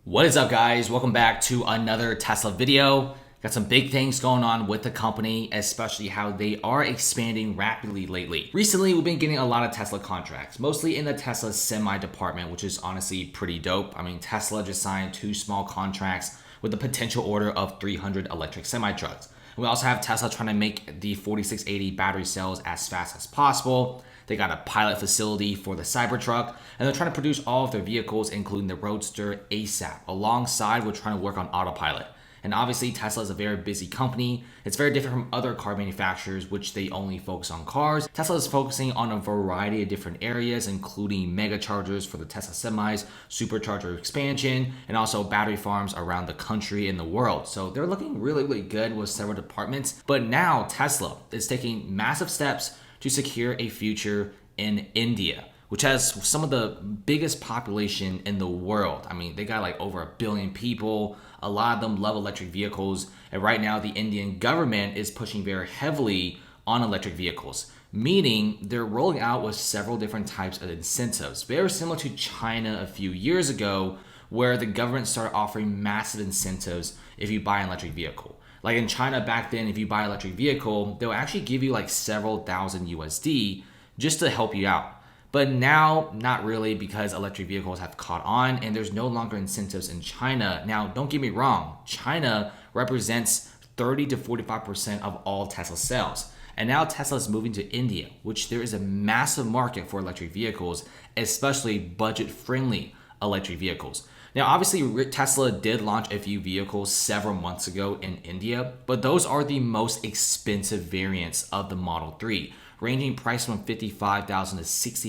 What is up, guys? Welcome back to another Tesla video. Got some big things going on with the company, especially how they are expanding rapidly lately. Recently, we've been getting a lot of Tesla contracts, mostly in the Tesla semi department, which is honestly pretty dope. I mean, Tesla just signed 2 small contracts with the potential order of 300 electric semi trucks. We also have Tesla trying to make the 4680 battery cells as fast as possible. They got a pilot facility for the Cybertruck, and they're trying to produce all of their vehicles, including the Roadster, ASAP, alongside with trying to work on autopilot. And obviously, Tesla is a very busy company. It's very different from other car manufacturers, which they only focus on cars. Tesla is focusing on a variety of different areas, including mega chargers for the Tesla semis, supercharger expansion, and also battery farms around the country and the world. So they're looking really good with several departments. But now Tesla is taking massive steps to secure a future in India, which has some of the biggest population in the world. I mean, they got like over 1 billion people. A lot of them love electric vehicles. And right now, the Indian government is pushing very heavily on electric vehicles, meaning they're rolling out with several different types of incentives, very similar to China a few years ago, where the government started offering massive incentives if you buy an electric vehicle. Like in China back then, if you buy an electric vehicle, they'll actually give you like several thousand USD just to help you out. But now, not really, because electric vehicles have caught on and there's no longer incentives in China. Now, don't get me wrong, China represents 30 to 45% of all Tesla sales. And now Tesla is moving to India, which there is a massive market for electric vehicles, especially budget-friendly electric vehicles. Now, obviously, Tesla did launch a few vehicles several months ago in India, but those are the most expensive variants of the Model 3, ranging price from $55,000 to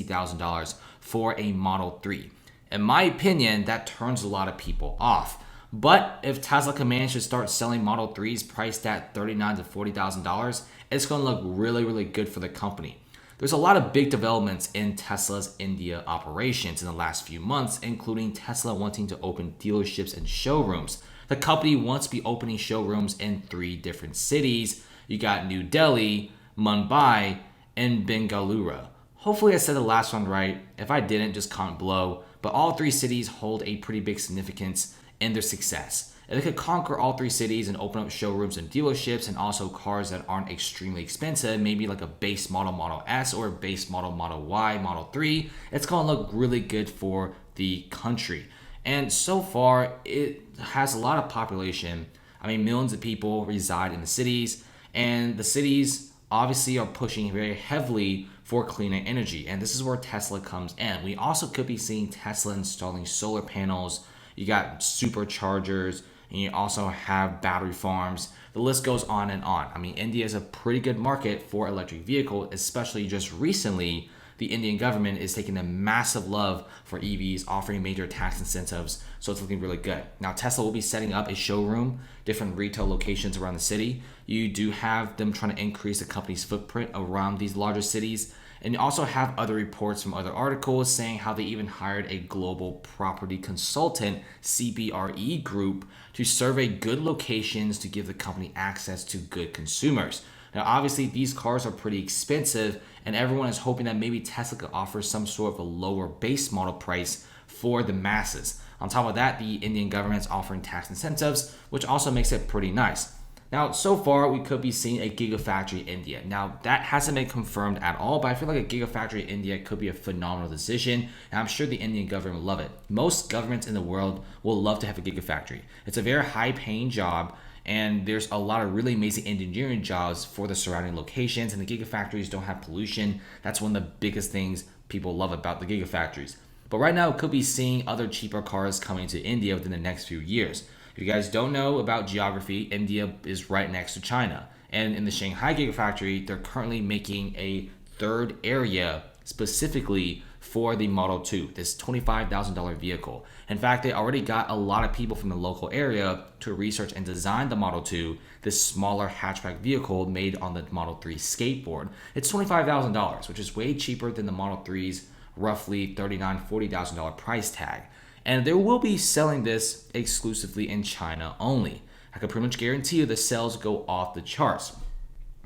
$60,000 for a Model 3. In my opinion, that turns a lot of people off. But if Tesla can manage to start selling Model 3s priced at $39,000 to $40,000, it's going to look really good for the company. There's a lot of big developments in Tesla's India operations in the last few months, including Tesla wanting to open dealerships and showrooms. The company wants to be opening showrooms in 3 different cities. You got New Delhi, Mumbai, and Bengaluru. Hopefully I said the last one right. If I didn't, just comment below. But all 3 cities hold a pretty big significance in their success. If they could conquer all 3 cities and open up showrooms and dealerships and also cars that aren't extremely expensive, maybe like a base model Model S or a base model Model Y, Model 3, it's going to look really good for the country. And so far, it has a lot of population. I mean, millions of people reside in the cities, and the cities obviously are pushing very heavily for cleaner energy. And this is where Tesla comes in. We also could be seeing Tesla installing solar panels. You got superchargers, and you also have battery farms. The list goes on and on. I mean, India is a pretty good market for electric vehicles, especially just recently. The Indian government is taking a massive love for EVs, offering major tax incentives, so it's looking really good. Now, Tesla will be setting up a showroom, different retail locations around the city. You do have them trying to increase the company's footprint around these larger cities. And you also have other reports from other articles saying how they even hired a global property consultant, CBRE group, to survey good locations to give the company access to good consumers. Now, obviously, these cars are pretty expensive, and everyone is hoping that maybe Tesla could offer some sort of a lower base model price for the masses. On top of that, the Indian government is offering tax incentives, which also makes it pretty nice. Now, so far, we could be seeing a Gigafactory in India. Now, that hasn't been confirmed at all, but I feel like a Gigafactory in India could be a phenomenal decision, and I'm sure the Indian government will love it. Most governments in the world will love to have a Gigafactory. It's a very high-paying job, and there's a lot of really amazing engineering jobs for the surrounding locations, and the Gigafactories don't have pollution. That's one of the biggest things people love about the Gigafactories. But right now, we could be seeing other cheaper cars coming to India within the next few years. If you guys don't know about geography, India is right next to China. And in the Shanghai Gigafactory, they're currently making a 3rd area specifically for the Model 2, this $25,000 vehicle. In fact, they already got a lot of people from the local area to research and design the Model 2, this smaller hatchback vehicle made on the Model 3 skateboard. It's $25,000, which is way cheaper than the Model 3's roughly $39,000, $40,000 price tag. And they will be selling this exclusively in China only. I can pretty much guarantee you the sales go off the charts.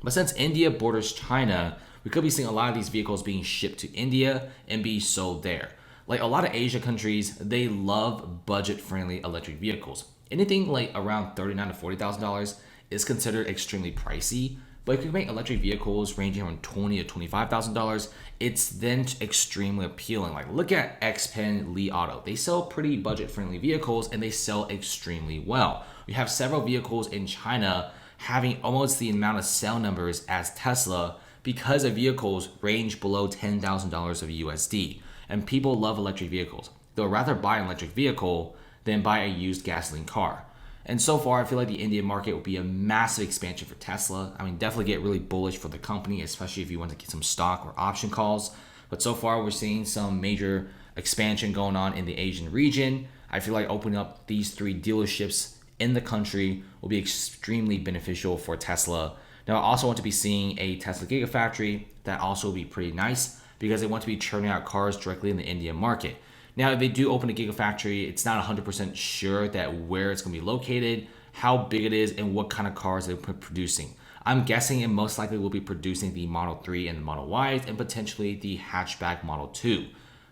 But since India borders China, we could be seeing a lot of these vehicles being shipped to India and be sold there. Like a lot of Asia countries, they love budget-friendly electric vehicles. Anything like around $39,000 to $40,000 is considered extremely pricey. But if you make electric vehicles ranging from $20,000 to $25,000, it's then extremely appealing. Like look at XPeng Li Auto. They sell pretty budget-friendly vehicles and they sell extremely well. We have several vehicles in China having almost the amount of sale numbers as Tesla because the vehicles range below $10,000 of USD. And people love electric vehicles. They'll rather buy an electric vehicle than buy a used gasoline car. And so far, I feel like the Indian market will be a massive expansion for Tesla. I mean, definitely get really bullish for the company, especially if you want to get some stock or option calls. But so far, we're seeing some major expansion going on in the Asian region. I feel like opening up these 3 dealerships in the country will be extremely beneficial for Tesla. Now, I also want to be seeing a Tesla Gigafactory. That also will be pretty nice because they want to be churning out cars directly in the Indian market. Now, if they do open a Gigafactory, it's not 100% sure that where it's going to be located, how big it is, and what kind of cars they're producing. I'm guessing it most likely will be producing the Model 3 and the Model Ys and potentially the hatchback Model 2.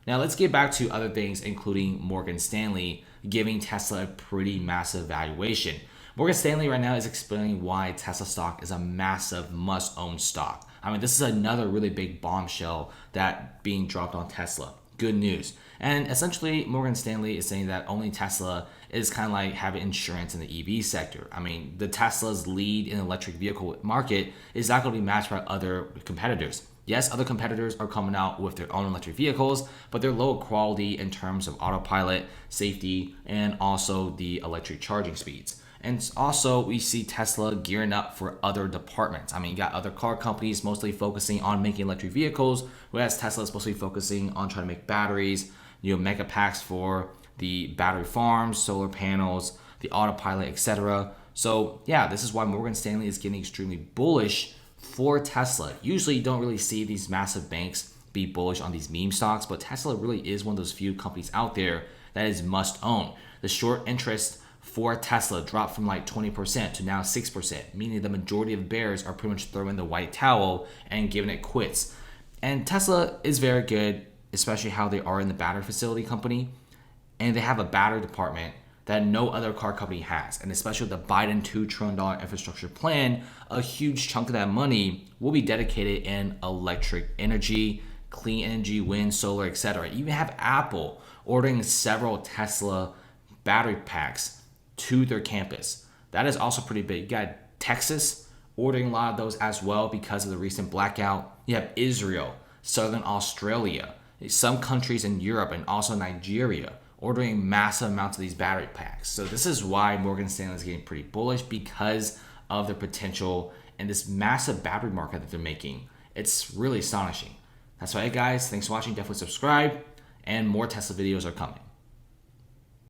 Now, let's get back to other things, including Morgan Stanley giving Tesla a pretty massive valuation. Morgan Stanley right now is explaining why Tesla stock is a massive must-own stock. I mean, this is another really big bombshell that being dropped on Tesla. Good news. And essentially, Morgan Stanley is saying that only Tesla is kind of like having insurance in the EV sector. I mean, the Tesla's lead in the electric vehicle market is not going to be matched by other competitors. Yes, other competitors are coming out with their own electric vehicles, but they're lower quality in terms of autopilot, safety, and also the electric charging speeds. And also, we see Tesla gearing up for other departments. I mean, you got other car companies mostly focusing on making electric vehicles, whereas Tesla is mostly focusing on trying to make batteries, mega packs for the battery farms, solar panels, the autopilot, etc. So yeah, this is why Morgan Stanley is getting extremely bullish for Tesla. Usually you don't really see these massive banks be bullish on these meme stocks, but Tesla really is one of those few companies out there that is must own. The short interest for Tesla dropped from like 20% to now 6%, meaning the majority of bears are pretty much throwing the white towel and giving it quits. And Tesla is very good, especially how they are in the battery facility company. And they have a battery department that no other car company has. And especially with the Biden $2 trillion infrastructure plan, a huge chunk of that money will be dedicated in electric energy, clean energy, wind, solar, etc. You even have Apple ordering several Tesla battery packs to their campus. That is also pretty big. You got Texas ordering a lot of those as well because of the recent blackout. You have Israel, Southern Australia, some countries in Europe, and also Nigeria ordering massive amounts of these battery packs. So this is why Morgan Stanley is getting pretty bullish because of the potential and this massive battery market that they're making. It's really astonishing. That's right, guys. Thanks for watching. Definitely subscribe, and more Tesla videos are coming.